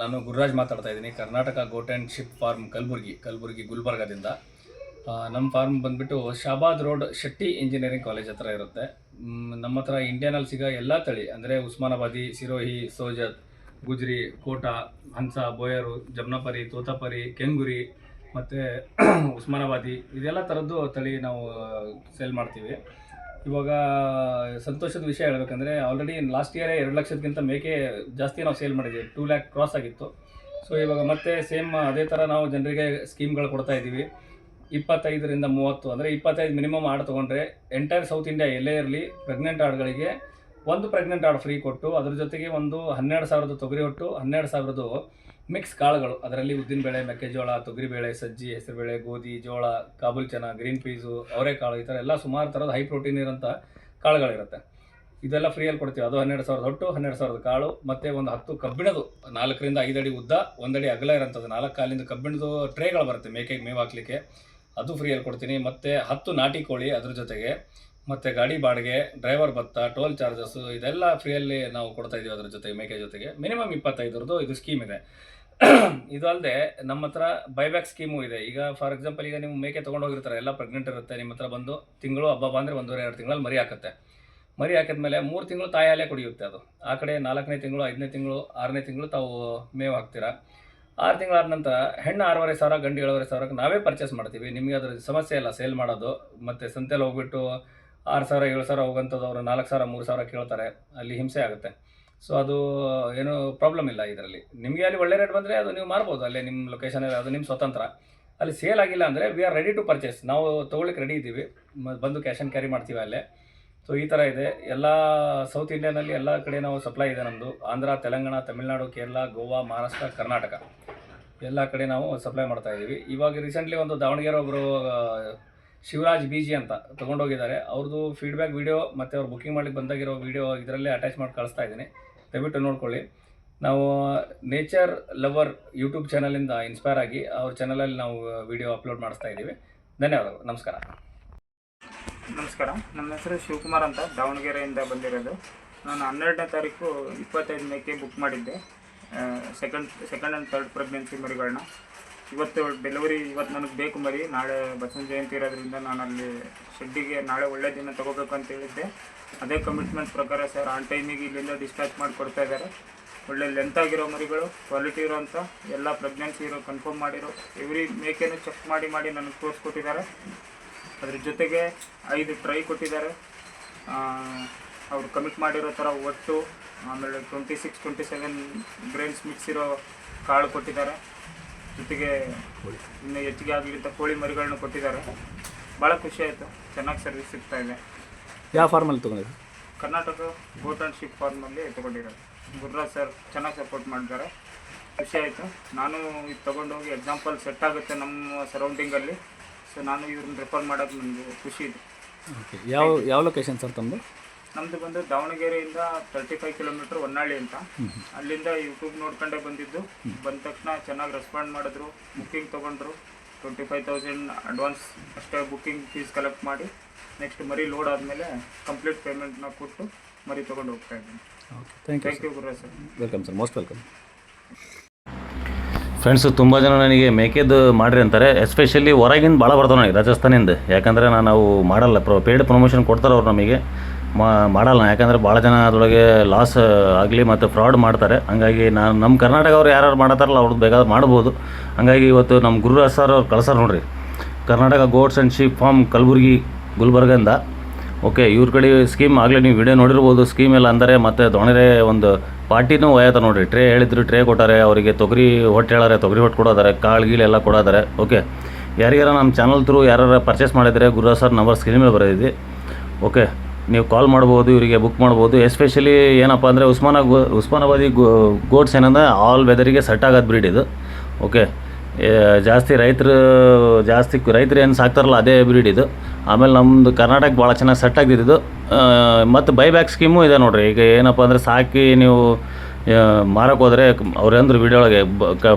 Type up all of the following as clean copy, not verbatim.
ನಾನು ಗುರುರಾಜ್ ಮಾತಾಡ್ತಾ ಇದ್ದೀನಿ. ಕರ್ನಾಟಕ ಗೋಟ್ ಆ್ಯಂಡ್ ಶಿಪ್ ಫಾರ್ಮ್ ಕಲಬುರಗಿ ಗುಲ್ಬರ್ಗದಿಂದ. ನಮ್ಮ ಫಾರ್ಮ್ ಬಂದುಬಿಟ್ಟು Shahabad road Shetty engineering college ಹತ್ರ ಇರುತ್ತೆ. ನಮ್ಮ ಹತ್ರ ಇಂಡಿಯನಲ್ಲಿ ಸಿಗೋ ಎಲ್ಲ ತಳಿ ಅಂದರೆ ಉಸ್ಮಾನಾಬಾದಿ, ಸಿರೋಹಿ, ಸೋಜತ್, ಗುಜ್ರಿ, ಕೋಟಾ, ಹಂಸ, ಬೋಯರು, ಜಮ್ನಾಪರಿ, ತೋತಾಪರಿ, ಕೆಂಗುರಿ ಮತ್ತು ಉಸ್ಮಾನಾಬಾದಿ ಇದೆಲ್ಲ ಥರದ್ದು ತಳಿ ನಾವು ಸೇಲ್ ಮಾಡ್ತೀವಿ. ಇವಾಗ ಸಂತೋಷದ ವಿಷಯ ಹೇಳಬೇಕಂದ್ರೆ ಆಲ್ರೆಡಿ ಲಾಸ್ಟ್ ಇಯರೇ 2 ಲಕ್ಷಕ್ಕಿಂತ ಮೇಕೆ ಜಾಸ್ತಿ ನಾವು ಸೇಲ್ ಮಾಡಿದ್ದೀವಿ. 2 ಲ್ಯಾಕ್ ಕ್ರಾಸ್ ಆಗಿತ್ತು. ಸೊ ಇವಾಗ ಮತ್ತೆ ಸೇಮ್ ಅದೇ ಥರ ನಾವು ಜನರಿಗೆ ಸ್ಕೀಮ್ಗಳು ಕೊಡ್ತಾ ಇದ್ದೀವಿ. 25ರಿಂದ 30 ಅಂದರೆ 25 ಮಿನಿಮಮ್ ಆಡು ತೊಗೊಂಡ್ರೆ ಎಂಟೈರ್ ಸೌತ್ ಇಂಡಿಯಾ ಎಲ್ಲೇ ಇರಲಿ ಪ್ರೆಗ್ನೆಂಟ್ ಆಡುಗಳಿಗೆ ಒಂದು ಪ್ರೆಗ್ನೆಂಟ್ ಆಡು ಫ್ರೀ ಕೊಟ್ಟು ಅದ್ರ ಜೊತೆಗೆ ಒಂದು 12,000 ತೊಗರಿ ಹೊಟ್ಟು 12,000 ಮಿಕ್ಸ್ ಕಾಳುಗಳು, ಅದರಲ್ಲಿ ಉದ್ದಿನಬೇಳೆ, ಮೆಕ್ಕೆಜೋಳ, ತೊಗರಿಬೇಳೆ, ಸಜ್ಜಿ, ಹೆಸರುಬೇಳೆ, ಗೋಧಿ, ಜೋಳ, ಕಾಬೂಲ್ ಚನ, ಗ್ರೀನ್ ಪೀಸು, ಅವರೆಕಾಳು, ಈ ಥರ ಎಲ್ಲ ಸುಮಾರು ಥರದ ಹೈ ಪ್ರೋಟೀನ್ ಇರೋಂಥ ಕಾಳುಗಳಿರುತ್ತೆ. ಇದೆಲ್ಲ ಫ್ರೀಯಲ್ಲಿ ಕೊಡ್ತೀವಿ. ಅದು 12,000 ಹೊಟ್ಟು 12,000 ಕಾಳು ಮತ್ತು ಒಂದು 10 ಕಬ್ಬಿಣದು 4ರಿಂದ 5 ಅಡಿ ಉದ್ದ 1 ಅಡಿ ಅಗಲ ಇರೋಂಥದ್ದು 4 ಕಾಲಿಂದ ಕಬ್ಬಿಣದು ಟ್ರೇಗಳು ಬರುತ್ತೆ ಮೇಕೆಗೆ ಮೇವು ಹಾಕಲಿಕ್ಕೆ, ಅದು ಫ್ರೀಯಲ್ಲಿ ಕೊಡ್ತೀನಿ. ಮತ್ತು 10 ನಾಟಿ ಕೋಳಿ ಅದ್ರ ಜೊತೆಗೆ, ಮತ್ತು ಗಾಡಿ ಬಾಡಿಗೆ, ಡ್ರೈವರ್ ಭತ್ತ, ಟೋಲ್ ಚಾರ್ಜಸ್ಸು ಇದೆಲ್ಲ ಫ್ರೀಯಲ್ಲಿ ನಾವು ಕೊಡ್ತಾಯಿದ್ದೀವಿ. ಅದ್ರ ಜೊತೆಗೆ ಮೇಕೆ ಜೊತೆಗೆ ಮಿನಿಮಮ್ 25ರದ್ದು ಇದು ಸ್ಕೀಮ್ ಇದೆ. ಇದು ಅಲ್ಲದೆ ನಮ್ಮ ಹತ್ರ ಬೈಬ್ಯಾಕ್ ಸ್ಕೀಮು ಇದೆ. ಈಗ ಫಾರ್ ಎಕ್ಸಾಂಪಲ್ ಈಗ ನೀವು ಮೇಕೆ ತೊಗೊಂಡು ಹೋಗಿರ್ತಾರೆ, ಎಲ್ಲ ಪ್ರೆಗ್ನೆಂಟ್ ಇರುತ್ತೆ, ನಿಮ್ಮ ಹತ್ರ ಬಂದು ತಿಂಗಳು ಹಬ್ಬ ಅಂದರೆ 1.5-2 ತಿಂಗಳಲ್ಲಿ ಮರಿ ಹಾಕುತ್ತೆ. ಮರಿ ಹಾಕಿದ್ಮೇಲೆ 3 ತಿಂಗಳು ತಾಯಿ ಹಾಲೇ ಕುಡಿಯುತ್ತೆ. ಅದು ಆ ಕಡೆ 4ನೇ ತಿಂಗಳು, 5ನೇ ತಿಂಗಳು, 6ನೇ ತಿಂಗಳು ತಾವು ಮೇವು ಹಾಕ್ತೀರಾ. 6 ತಿಂಗಳಾದ ನಂತರ ಹೆಣ್ಣು 6,500, ಗಂಡು 7,500ಕ್ಕೆ ನಾವೇ ಪರ್ಚೇಸ್ ಮಾಡ್ತೀವಿ. ನಿಮಗೆ ಅದ್ರ ಸಮಸ್ಯೆ ಇಲ್ಲ ಸೇಲ್ ಮಾಡೋದು. ಮತ್ತು ಸಂತೆಯಲ್ಲಿ ಹೋಗ್ಬಿಟ್ಟು 6,000 7,000 ಹೋಗೋಂಥದ್ದು ಅವರು 4,000 3,000 ಕೇಳ್ತಾರೆ, ಅಲ್ಲಿ ಹಿಂಸೆ ಆಗುತ್ತೆ. ಸೊ ಅದು ಏನೂ ಪ್ರಾಬ್ಲಮ್ ಇಲ್ಲ ಇದರಲ್ಲಿ. ನಿಮಗೆ ಅಲ್ಲಿ ಒಳ್ಳೆ ರೇಟ್ ಬಂದರೆ ಅದು ನೀವು ಮಾರ್ಬೋದು, ಅಲ್ಲೇ ನಿಮ್ಮ ಲೊಕೇಶನಲ್ಲಿ, ಅದು ನಿಮ್ಮ ಸ್ವತಂತ್ರ. ಅಲ್ಲಿ ಸೇಲ್ ಆಗಿಲ್ಲ ಅಂದರೆ we are ready to purchase, ನಾವು ತೊಗೊಳ್ಳಿಕ್ಕೆ ರೆಡಿ ಇದ್ದೀವಿ, ಬಂದು ಕ್ಯಾಶ್ ಆ್ಯಂಡ್ ಕ್ಯಾರಿ ಮಾಡ್ತೀವಿ ಅಲ್ಲೇ. ಸೊ ಈ ಥರ ಇದೆ. ಎಲ್ಲ ಸೌತ್ ಇಂಡಿಯಾನಲ್ಲಿ ಎಲ್ಲ ಕಡೆ ನಾವು ಸಪ್ಲೈ ಇದೆ ನಮ್ಮದು. ಆಂಧ್ರ, ತೆಲಂಗಾಣ, ತಮಿಳ್ನಾಡು, ಕೇರಳ, ಗೋವಾ, ಮಹಾರಾಷ್ಟ್ರ, ಕರ್ನಾಟಕ ಎಲ್ಲ ಕಡೆ ನಾವು ಸಪ್ಲೈ ಮಾಡ್ತಾಯಿದ್ದೀವಿ. ಇವಾಗ ರೀಸೆಂಟ್ಲಿ ಒಂದು ದಾವಣಗೆರೆ ಒಬ್ಬರು ಶಿವರಾಜ್ BG ಅಂತ ತೊಗೊಂಡೋಗಿದ್ದಾರೆ. ಅವ್ರದ್ದು ಫೀಡ್ಬ್ಯಾಕ್ ವೀಡಿಯೋ ಮತ್ತು ಅವ್ರು ಬುಕ್ಕಿಂಗ್ ಮಾಡಲಿಕ್ಕೆ ಬಂದಾಗಿರೋ ವೀಡಿಯೋ ಇದರಲ್ಲೇ ಅಟ್ಯಾಚ್ ಮಾಡಿ ಕಳಿಸ್ತಾ ಇದ್ದೀನಿ, ದಯವಿಟ್ಟು ನೋಡ್ಕೊಳ್ಳಿ. ನಾವು ನೇಚರ್ ಲವರ್ ಯೂಟ್ಯೂಬ್ ಚಾನಲಿಂದ ಇನ್ಸ್ಪೈರ್ ಆಗಿ ಅವ್ರ ಚಾನಲಲ್ಲಿ ನಾವು ವೀಡಿಯೋ ಅಪ್ಲೋಡ್ ಮಾಡಿಸ್ತಾ ಇದ್ದೀವಿ. ಧನ್ಯವಾದಗಳು. ನಮಸ್ಕಾರ. ನನ್ನ ಹೆಸರು ಶಿವಕುಮಾರ್ ಅಂತ, ದಾವಣಗೆರೆಯಿಂದ ಬಂದಿರೋದು. ನಾನು 12ನೇ ತಾರೀಕು 25 ಮೇಕೆ ಬುಕ್ ಮಾಡಿದ್ದೆ, ಸೆಕೆಂಡ್ ಆ್ಯಂಡ್ ಥರ್ಡ್ ಪ್ರೆಗ್ನೆನ್ಸಿ ಮರಿಗಳನ್ನ. ಇವತ್ತು ಡೆಲಿವರಿ, ಇವತ್ತು ನನಗೆ ಬೇಕು ಮರಿ. ನಾಳೆ ಬಸವನ ಜಯಂತಿ ಇರೋದ್ರಿಂದ ನಾನು ಅಲ್ಲಿ ಶೆಡ್ಡಿಗೆ ನಾಳೆ ಒಳ್ಳೆ ದಿನ ತೊಗೋಬೇಕು ಅಂತ ಹೇಳಿದ್ದೆ. ಅದೇ ಕಮಿಟ್ಮೆಂಟ್ ಪ್ರಕಾರ ಸರ್ ಆನ್ ಟೈಮಿಗೆ ಇಲ್ಲಿಂದ ಡಿಸ್ಪ್ಯಾಚ್ ಮಾಡಿ ಕೊಡ್ತಾ ಇದ್ದಾರೆ. ಒಳ್ಳೆ ಲೆಂತ್ ಆಗಿರೋ ಮರಿಗಳು, ಕ್ವಾಲಿಟಿ ಇರೋಂಥ ಎಲ್ಲ ಪ್ರೆಗ್ನೆನ್ಸಿ ಇರೋ ಕನ್ಫರ್ಮ್ ಮಾಡಿರೋ ಎವ್ರಿ ಮೇಕೆನೂ ಚೆಕ್ ಮಾಡಿ ನನಗೆ ತೋರಿಸ್ಕೊಟ್ಟಿದ್ದಾರೆ. ಅದ್ರ ಜೊತೆಗೆ 5 ಟ್ರೈ ಕೊಟ್ಟಿದ್ದಾರೆ. ಅವರು ಕಮಿಟ್ ಮಾಡಿರೋ ಥರ ಒಟ್ಟು, ಆಮೇಲೆ 26-27 ಗ್ರೇನ್ಸ್ ಮಿಕ್ಸ್ ಇರೋ ಕಾಳು ಕೊಟ್ಟಿದ್ದಾರೆ. ಜೊತೆಗೆ ಇನ್ನು ಹೆಚ್ಚಿಗೆ ಆಗಲಿಂತ ಕೋಳಿ ಮರಿಗಳನ್ನ ಕೊಟ್ಟಿದ್ದಾರೆ. ಭಾಳ ಖುಷಿ ಆಯಿತು. ಚೆನ್ನಾಗಿ ಸರ್ವಿಸ್ ಸಿಗ್ತಾ ಇದೆ. ಯಾವ ಫಾರ್ಮಲ್ಲಿ ತೊಗೊಂಡಿದ್ದು? ಕರ್ನಾಟಕ ಗೋಟ್ ಆ್ಯಂಡ್ ಶಿಪ್ ಫಾರ್ಮಲ್ಲಿ ತೊಗೊಂಡಿರೋದು. ಗುರುರಾಜ್ ಸರ್ ಚೆನ್ನಾಗಿ ಸಪೋರ್ಟ್ ಮಾಡಿದ್ದಾರೆ. ಖುಷಿ ಆಯಿತು. ನಾನು ಇದು ತೊಗೊಂಡೋಗಿ ಎಕ್ಸಾಂಪಲ್ ಸೆಟ್ ಆಗುತ್ತೆ ನಮ್ಮ ಸರೌಂಡಿಂಗಲ್ಲಿ. ಸೊ ನಾನು ಇವ್ರನ್ನ ರೆಫರ್ ಮಾಡೋದು ನನಗೆ ಖುಷಿ ಇದೆ. ಓಕೆ. ಯಾವ ಲೊಕೇಶನ್ ಸರ್ ತಮ್ಮದು? ನಮ್ಮದು ಬಂದು ದಾವಣಗೆರೆಯಿಂದ 35 ಕಿಲೋಮೀಟ್ರ್ ಹೊನ್ನಾಳಿ ಅಂತ. ಅಲ್ಲಿಂದ ಯೂಟ್ಯೂಬ್ ನೋಡ್ಕೊಂಡೇ ಬಂದಿದ್ದು. ಬಂದ ತಕ್ಷಣ ಚೆನ್ನಾಗಿ ರೆಸ್ಪಾಂಡ್ ಮಾಡಿದ್ರು, ಬುಕ್ಕಿಂಗ್ ತೊಗೊಂಡ್ರು. 25,000 ಅಡ್ವಾನ್ಸ್ ಅಷ್ಟೇ ಬುಕ್ಕಿಂಗ್ ಫೀಸ್ ಕಲೆಕ್ಟ್ ಮಾಡಿ, ನೆಕ್ಸ್ಟ್ ಮರಿ ಲೋಡ್ ಆದಮೇಲೆ ಕಂಪ್ಲೀಟ್ ಪೇಮೆಂಟ್ನ ಕೊಟ್ಟು ಮರಿ ತೊಗೊಂಡು ಹೋಗ್ತಾ ಇದ್ದೀನಿ. Okay, thank you Gururaj sir. Welcome sir, most welcome. Friends ತುಂಬ ಜನ ನನಗೆ ಮೇಕೆದು ಮಾಡಿರಿ ಅಂತಾರೆ. ಎಸ್ಪೆಷಲಿ ಹೊರಗಿಂದ ಭಾಳ ಬರ್ತಾವೆ ನನಗೆ, ರಾಜಸ್ಥಾನಿಂದ. ಯಾಕಂದರೆ ನಾವು ಮಾಡಲ್ಲ, ಪೇಯ್ಡ್ ಪ್ರಮೋಷನ್ ಕೊಡ್ತಾರೆ ಅವ್ರು ನಮಗೆ, ಮಾಡಲ್ಲ. ಯಾಕಂದರೆ ಭಾಳ ಜನ ಅದರೊಳಗೆ ಲಾಸ್ ಆಗಲಿ ಮತ್ತು ಫ್ರಾಡ್ ಮಾಡ್ತಾರೆ. ಹಂಗಾಗಿ ನಮ್ಮ ಕರ್ನಾಟಕ ಅವ್ರು ಯಾರು ಮಾಡತ್ತಾರಲ್ಲ ಅವ್ರದ್ದು ಬೇಕಾದ್ರೆ ಮಾಡ್ಬೋದು. ಹಂಗಾಗಿ ಇವತ್ತು ನಮ್ಮ ಗುರುರಾಜ್ ಸರ್ ಅವ್ರು ಕಳ್ಸಾರ ನೋಡಿರಿ, Karnataka goats and sheep farm Kalaburagi ಗುಲ್ಬರ್ಗದಿಂದ. ಓಕೆ, ಇವ್ರ ಕಡೆ ಸ್ಕೀಮ್ ಆಗಲೇ ನೀವು ವಿಡಿಯೋ ನೋಡಿರ್ಬೋದು. ಸ್ಕೀಮ್ ಎಲ್ಲ ಅಂದರೆ ಮತ್ತು ದೊಣರೆ ಒಂದು ಪಾರ್ಟಿನೂ ಒಯ್ಯತ್ತ ನೋಡಿರಿ. ಟ್ರೇ ಹೇಳಿದ್ರು, ಟ್ರೇ ಕೊಟ್ಟಾರೆ ಅವರಿಗೆ. ತೊಗರಿ ಹೊಟ್ಟು ಹೇಳಾರೆ, ತೊಗರಿ ಹೊಟ್ಟು ಕೊಡೋದಾರೆ, ಕಾಳು ಗೀಳು ಎಲ್ಲ ಕೊಡೋದಾರೆ. ಓಕೆ, ಯಾರಿಗಾರ ನಮ್ಮ ಚಾನಲ್ ಥ್ರೂ ಯಾರು ಪರ್ಚೇಸ್ ಮಾಡಿದರೆ ಗುರುರಾಜ್ ಸರ್ ನಂಬರ್ ಸ್ಕ್ರೀನ್ ಮೇಲೆ ಬರೋದಿದೆ. ಓಕೆ, ನೀವು ಕಾಲ್ ಮಾಡ್ಬೋದು, ಇವರಿಗೆ ಬುಕ್ ಮಾಡ್ಬೋದು. ಎಸ್ಪೆಷಲಿ ಏನಪ್ಪ ಅಂದರೆ ಉಸ್ಮಾನಾಬಾದಿ ಗೋಟ್ಸ್ ಏನಂದರೆ ಆಲ್ ವೆದರಿಗೆ ಸೆಟ್ ಆಗೋದು ಬ್ರೀಡ್ ಇದು. ಓಕೆ, ಜಾಸ್ತಿ ರೈತರು ಏನು ಸಾಕ್ತಾರಲ್ಲ ಅದೇ ಬ್ರೀಡ್ ಇದು. ಆಮೇಲೆ ನಮ್ಮದು ಕರ್ನಾಟಕ ಭಾಳ ಚೆನ್ನಾಗಿ ಸೆಟ್ ಆಗಿದ್ದು. ಮತ್ತು ಬೈಬ್ಯಾಕ್ ಸ್ಕೀಮು ಇದೆ ನೋಡಿರಿ. ಈಗ ಏನಪ್ಪ ಅಂದರೆ ಸಾಕಿ ನೀವು ಮಾರಕ್ಕೆ ಹೋದರೆ ಅವ್ರೇಂದ್ರೆ ವೀಡಿಯೋ ಒಳಗೆ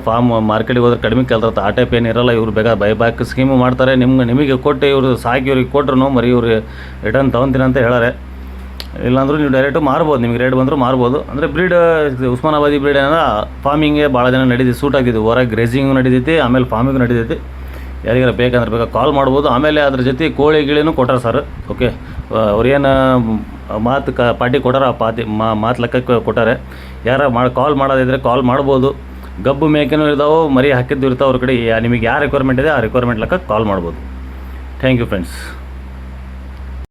ಫಾರ್ಮ್ ಮಾರ್ಕೆಟಿಗೆ ಹೋದ್ರೆ ಕಡಿಮೆ ಕೇಳ್ತಾರೆ, ಆ ಟೈಪ್ ಏನಿರಲ್ಲ. ಇವ್ರು ಬೇಕಾದ್ರೆ ಬೈಬ್ಯಾಕ್ ಸ್ಕೀಮು ಮಾಡ್ತಾರೆ. ನಿಮಗೆ ಕೊಟ್ಟು ಇವರು ಸಾಕಿ ಇವ್ರಿಗೆ ಕೊಟ್ರು ಮರಿ ಇವ್ರಿಗೆ ರಿಟರ್ನ್ ತೊಗೊತೀನಿ ಅಂತ ಹೇಳಾರೆ. ಇಲ್ಲಾಂದ್ರೂ ನೀವು ಡೈರೆಕ್ಟು ಮಾರ್ಬೋದು, ನಿಮಗೆ ರೇಟ್ ಬಂದರೂ ಮಾರ್ಬೋದು. ಅಂದರೆ ಬ್ರೀಡ್ ಉಸ್ಮಾನಾಬಾದಿ ಬ್ರೀಡ್ ಏನಂದ್ರೆ ಫಾರ್ಮಿಂಗ್ಗೆ ಭಾಳ ಜನ ನಡೀತಿ ಸೂಟ್ ಆಗ್ತಿದ್ದು, ಹೊರಗೆ ಗ್ರೇಸಿಂಗು ನಡೀತೈತಿ, ಆಮೇಲೆ ಫಾರ್ಮಿಂಗ್ ನಡೀತೈತಿ. ಯಾರಿಗಾರ ಬೇಕಂದ್ರೆ ಕಾಲ್ ಮಾಡ್ಬೋದು. ಆಮೇಲೆ ಅದ್ರ ಜೊತೆ ಕೋಳಿ ಗಿಳಿನೂ ಕೊಟ್ಟಾರ ಸರ್. ಓಕೆ, ಅವ್ರೇನು ಮಾತು ಪಾರ್ಟಿ ಕೊಟ್ಟಾರ, ಆ ಮಾತು ಲೆಕ್ಕಕ್ಕೆ ಕೊಟ್ಟಾರೆ. ಯಾರು ಕಾಲ್ ಮಾಡೋದಿದ್ರೆ ಕಾಲ್ ಮಾಡ್ಬೋದು. ಗಬ್ಬು ಮೇಕೆನೂ ಇರ್ತಾವೆ, ಮರಿ ಹಾಕಿದ್ದು ಇರ್ತಾವೆ. ಅವ್ರ ಕಡೆ ನಿಮಗೆ ಯಾವ ರಿಕ್ವೈರ್ಮೆಂಟ್ ಇದೆ ಆ ರಿಕ್ವೈರ್ಮೆಂಟ್ ಲೆಕ್ಕ ಕಾಲ್ ಮಾಡ್ಬೋದು. Thank you friends.